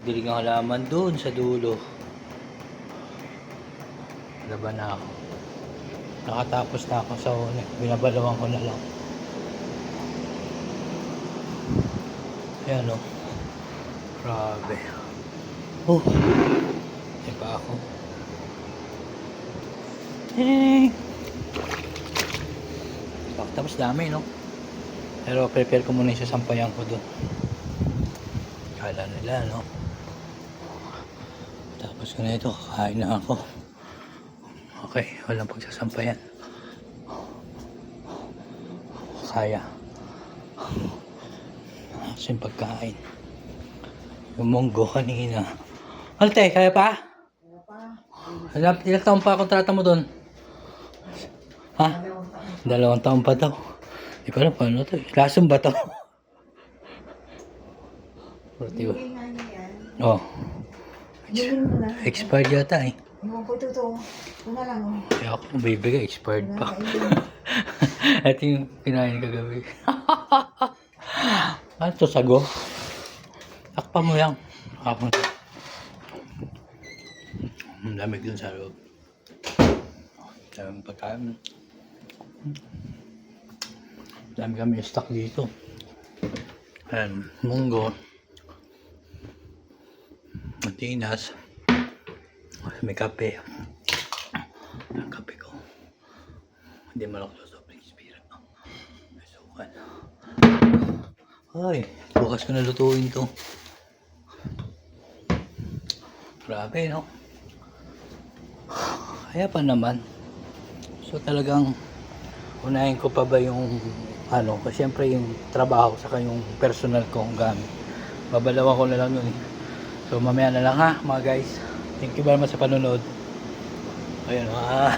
Dilig ang halaman doon sa dulo. Laban na ako. Nakatapos na ako sa huli. Binabalawan ko na lang. Ayan o. Grabe. Oh. Hindi pa ako. Tapos dami, no? Pero prepare ko muna yung sasampayan ko doon. Kala nila, no? Tapos ko na ito, kakain na ako. Okay, walang pagsasampayan. Kaya. Kasi yung pagkain. Yung munggo kanina. Ano te, kaya pa? Kaya pa. Ilang taon pa kontrata mo doon? Ha? 2 taon pa daw. Hindi ko alam paano to. Lasong ba to? Bigay nga niya yan. Oh. Bigyan mo na. Expired yata eh. Ewan ko totoo. Ito na lang. Oh. Kaya ako bibigay, expired Wala pa. kayo. Ito yung kinain kagabi. Ano to, sago? Takpa mo yan. Ako. Ang lamig dun sa loob. Daming pagkain. Dami kami stock dito. Ayan, munggo. Matinas. May kape. Ang kape ko. Hindi malaki sa sobrang expira. May sukan. Ay, bukas ko na lutuin to. Grabe, no? Kaya pa naman. So talagang unahin ko pa ba yung ano, kasi siyempre yung trabaho saka yung personal kong gamit. Babalawan ko na lang yun eh. So mamaya na lang ha mga guys. Thank you very much sa panonood. Ayun ha.